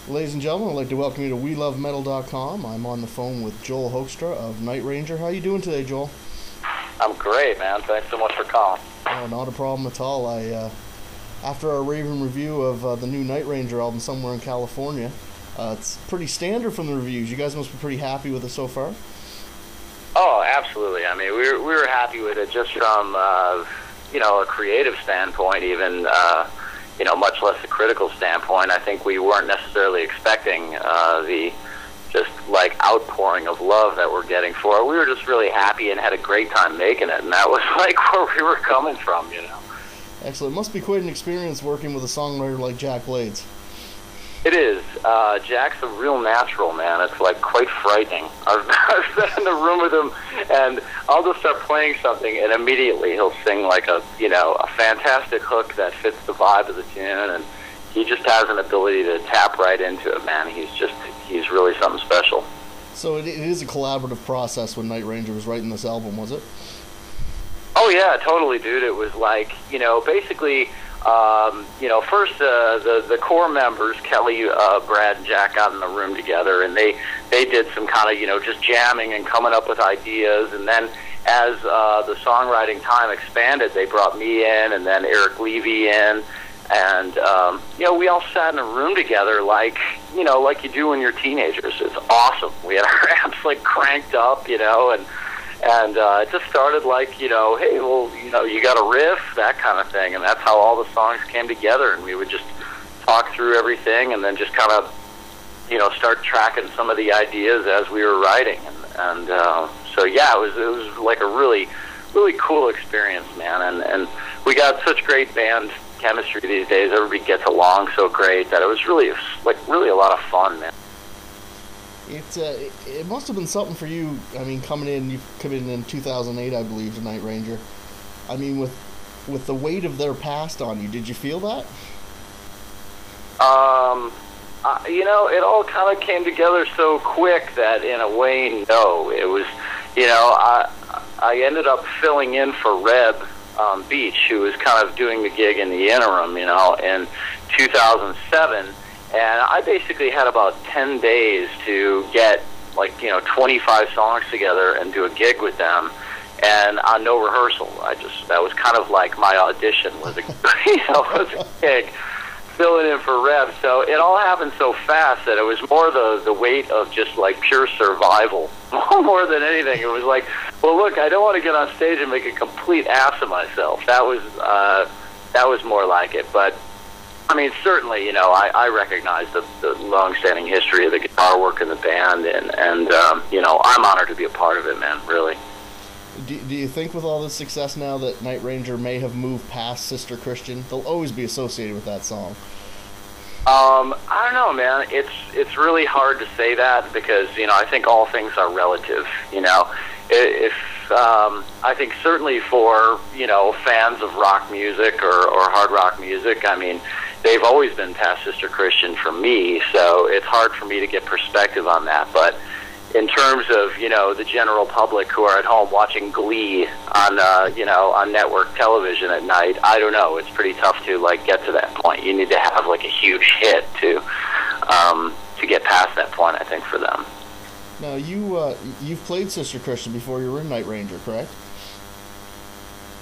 Ladies and gentlemen, I'd like to welcome you to WeLoveMetal.com. I'm on the phone with Joel Hoekstra of Night Ranger. How are you doing today, Joel? I'm great, man. Thanks so much for calling. Oh, not a problem at all. After our raving review of the new Night Ranger album, Somewhere in California, it's pretty standard from the reviews. You guys must be pretty happy with it so far. Oh, absolutely. I mean, we were happy with it just from a creative standpoint, even much less a critical standpoint. I think we weren't necessarily expecting the just like outpouring of love that we're getting for it. We were just really happy and had a great time making it, and that was like where we were coming from, Excellent. It must be quite an experience working with a songwriter like Jack Blades. It is. Jack's a real natural, man. It's like quite frightening. I've been in the room with him, and I'll just start playing something, and immediately he'll sing like a fantastic hook that fits the vibe of the tune, and he just has an ability to tap right into it, man. He's really something special. So it is a collaborative process when Night Ranger was writing this album, was it? Oh yeah, totally, dude. It was like, basically, first the core members, Kelly, Brad, and Jack, got in the room together, and they did some kind of just jamming and coming up with ideas. And then as the songwriting time expanded, they brought me in, and then Eric Levy in, and we all sat in a room together like you do when you're teenagers. It's awesome. We had our amps like cranked up, and it just started like, hey, well, you got a riff, that kind of thing. And that's how all the songs came together. And we would just talk through everything and then just kind of, start tracking some of the ideas as we were writing. And so, yeah, it was like a really, really cool experience, man. And we got such great band chemistry these days. Everybody gets along so great that it was really a lot of fun, man. It must have been something for you. I mean, you come in 2008, I believe, to Night Ranger. I mean, with the weight of their past on you, did you feel that? It all kind of came together so quick that in a way, no. It was, I ended up filling in for Reb Beach, who was kind of doing the gig in the interim, in 2007. And I basically had about 10 days to get 25 songs together and do a gig with them, and on no rehearsal. That was kind of like my audition was was a gig, filling in for Rev. So it all happened so fast that it was more the weight of just like pure survival more than anything. It was like, well, look, I don't want to get on stage and make a complete ass of myself. That was more like it, but. I mean, certainly, I recognize the long-standing history of the guitar work in the band, and I'm honored to be a part of it, man, really. Do you think with all this success now that Night Ranger may have moved past Sister Christian? They'll always be associated with that song. I don't know, man. It's really hard to say that because, I think all things are relative, If I think certainly for, fans of rock music or hard rock music, I mean, they've always been past Sister Christian for me, so it's hard for me to get perspective on that. But in terms of, the general public who are at home watching Glee on, on network television at night, I don't know. It's pretty tough to, get to that point. You need to have, a huge hit to get past that point, I think, for them. Now, you've played Sister Christian before you were in Night Ranger, correct?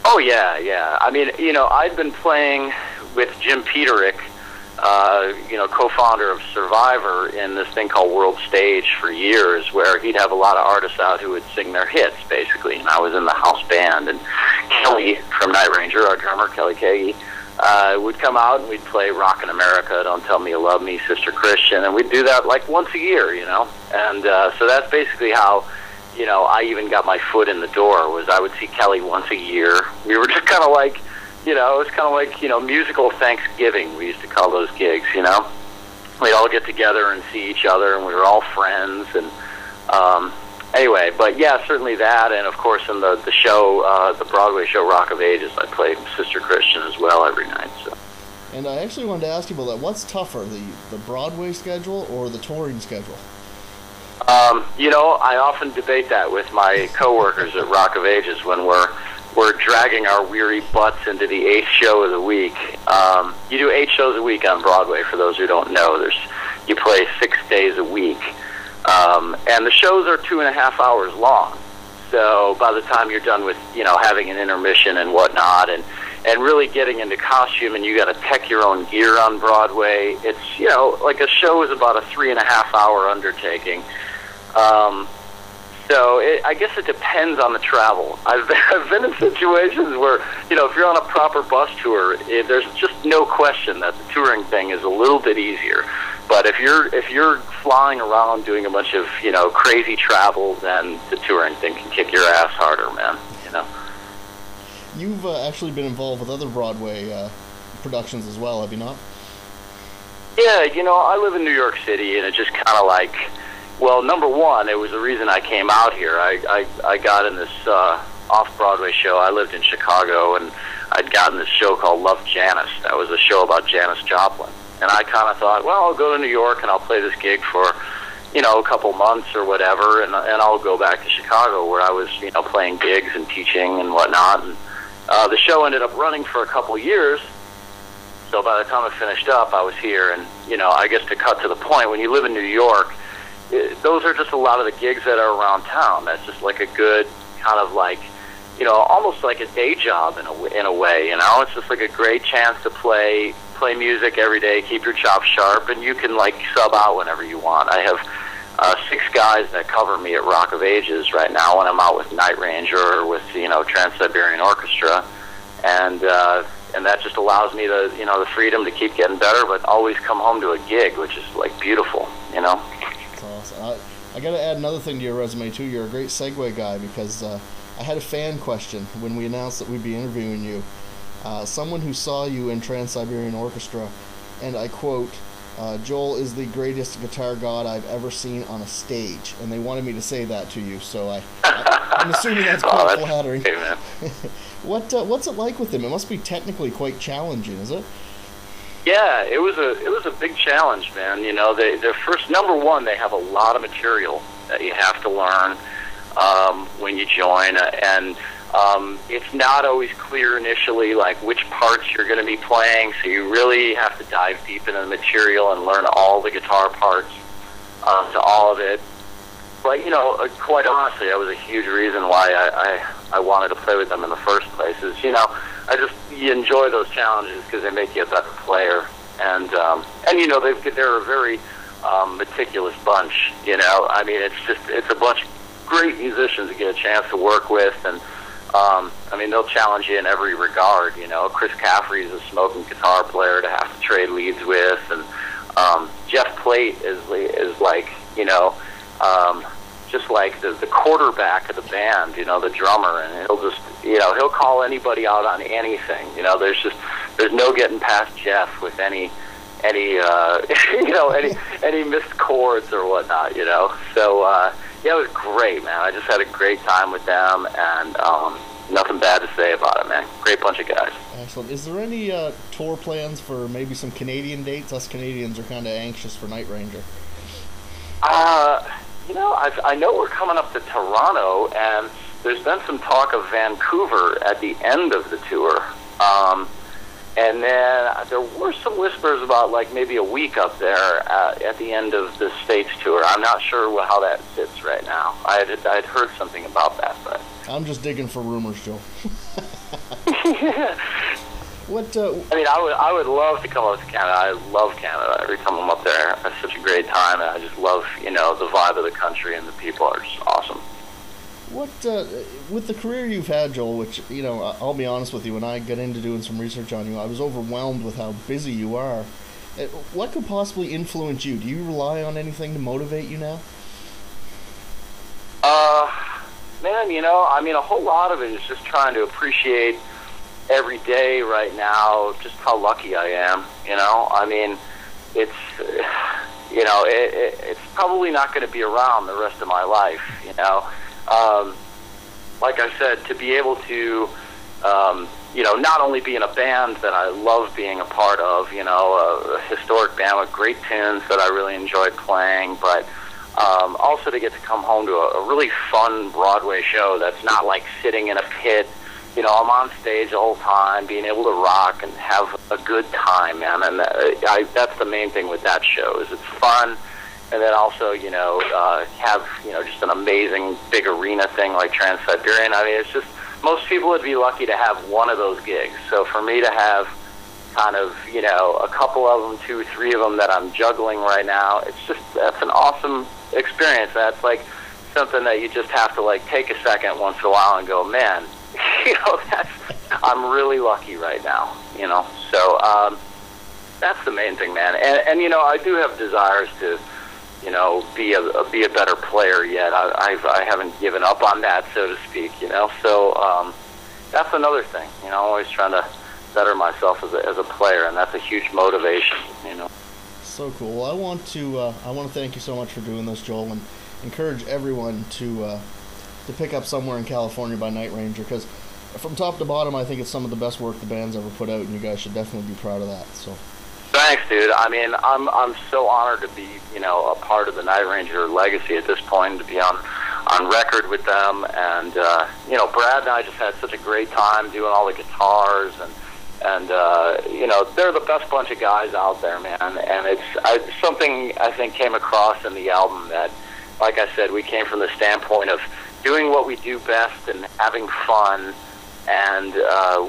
Oh, yeah. I mean, I'd been playing with Jim Peterick, co-founder of Survivor, in this thing called World Stage for years, where he'd have a lot of artists out who would sing their hits, basically. And I was in the house band, and Kelly from Night Ranger, our drummer, Kelly Kagi, would come out and we'd play Rockin' America, Don't Tell Me You Love Me, Sister Christian, and we'd do that once a year, And so that's basically how, I even got my foot in the door, was I would see Kelly once a year. We were just kind of like, it was kind of like, musical Thanksgiving, we used to call those gigs, We'd all get together and see each other, and we were all friends, and anyway, but yeah, certainly that, and of course in the show, the Broadway show Rock of Ages, I played Sister Christian as well every night. So. And I actually wanted to ask you about that. What's tougher, the Broadway schedule or the touring schedule? I often debate that with my coworkers at Rock of Ages when we're dragging our weary butts into the 8th show of the week. You do 8 shows a week on Broadway, for those who don't know. There's you play 6 days a week. And the shows are 2.5 hours long. So by the time you're done with, having an intermission and whatnot, and really getting into costume, and you got to tech your own gear on Broadway, it's, like a show is about a 3.5 hour undertaking. So I guess it depends on the travel. I've been in situations where, if you're on a proper bus tour, there's just no question that the touring thing is a little bit easier. But if you're flying around doing a bunch of, crazy travel, then the touring thing can kick your ass harder, man. You've actually been involved with other Broadway productions as well, have you not? Yeah, I live in New York City, and it just kind of like, well, number one, it was the reason I came out here. I got in this off-Broadway show. I lived in Chicago, and I'd gotten this show called Love Janis. That was a show about Janis Joplin. And I kind of thought, well, I'll go to New York, and I'll play this gig for, a couple months or whatever, and I'll go back to Chicago where I was, playing gigs and teaching and whatnot. And the show ended up running for a couple years. So by the time I finished up, I was here. And, I guess to cut to the point, when you live in New York, those are just a lot of the gigs that are around town. That's just like a good kind of like, almost like a day job in a way. It's just like a great chance to play music every day, keep your chops sharp, and you can like sub out whenever you want. I have 6 guys that cover me at Rock of Ages right now when I'm out with Night Ranger or with Trans-Siberian Orchestra, and that just allows me the freedom to keep getting better, but always come home to a gig, which is like beautiful. That's awesome. I got to add another thing to your resume too. You're a great segue guy, because I had a fan question when we announced that we'd be interviewing you. Someone who saw you in Trans-Siberian Orchestra, and I quote, Joel is the greatest guitar god I've ever seen on a stage, and they wanted me to say that to you, so I'm assuming that's quite flattering. Okay, What's it like with him? It must be technically quite challenging, is it? Yeah, it was a big challenge, man. They're first, number one, they have a lot of material that you have to learn when you join, and it's not always clear initially, like which parts you're going to be playing. So you really have to dive deep into the material and learn all the guitar parts to all of it. But quite honestly, that was a huge reason why I wanted to play with them in the first place. Is you enjoy those challenges because they make you a better player, and they're a very meticulous bunch. It's a bunch of great musicians to get a chance to work with, and they'll challenge you in every regard. Chris Caffrey is a smoking guitar player to have to trade leads with, and Jeff Plate is like, just like the quarterback of the band, the drummer, and he'll call anybody out on anything. There's no getting past Jeff with any any missed chords or whatnot. So yeah, it was great, man. I just had a great time with them, and nothing bad to say about it, man. Great bunch of guys. Excellent. Is there any tour plans for maybe some Canadian dates? Us Canadians are kind of anxious for Night Ranger. I know we're coming up to Toronto, and there's been some talk of Vancouver at the end of the tour. And then there were some whispers about like maybe a week up there at the end of the States tour. I'm not sure how that sits right now. I'd heard something about that, but I'm just digging for rumors, Joe. What? I would love to come up to Canada. I love Canada. Every time I'm up there, it's such a great time, and I just love the vibe of the country, and the people are just awesome. What, with the career you've had, Joel, which, I'll be honest with you, when I got into doing some research on you, I was overwhelmed with how busy you are. What could possibly influence you? Do you rely on anything to motivate you now? Man, a whole lot of it is just trying to appreciate every day right now, just how lucky I am, it's, it's probably not going to be around the rest of my life, like I said, to be able to, not only be in a band that I love being a part of, a historic band with great tunes that I really enjoyed playing, but also to get to come home to a really fun Broadway show that's not like sitting in a pit, I'm on stage the whole time, being able to rock and have a good time, man. And that's the main thing with that show, is it's fun. And then also, have, just an amazing big arena thing like Trans-Siberian. I mean, it's just, most people would be lucky to have one of those gigs. So for me to have kind of, a couple of them, 2, 3 of them that I'm juggling right now, that's an awesome experience. That's like something that you just have to like take a second once in a while and go, man, I'm really lucky right now, So that's the main thing, man. And I do have desires to, be a better player yet. I haven't given up on that, so to speak, So that's another thing, I'm always trying to better myself as a player, and that's a huge motivation, So cool. Well, I want to thank you so much for doing this, Joel, and encourage everyone to pick up Somewhere in California by Night Ranger, because from top to bottom, I think it's some of the best work the band's ever put out, and you guys should definitely be proud of that. So. Thanks, dude. I mean, I'm so honored to be, a part of the Night Ranger legacy at this point, to be on record with them, and Brad and I just had such a great time doing all the guitars, and they're the best bunch of guys out there, man. And it's something I think came across in the album that, like I said, we came from the standpoint of doing what we do best and having fun, and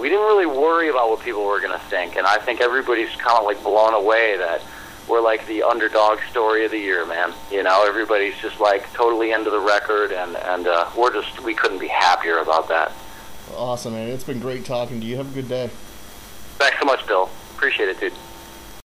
we didn't really worry about what people were going to think. And I think everybody's kind of like blown away that we're like the underdog story of the year, man. Everybody's just like totally into the record, and we couldn't be happier about that. Awesome, man. It's been great talking to you. Have a good day. Thanks so much, Bill. Appreciate it, dude.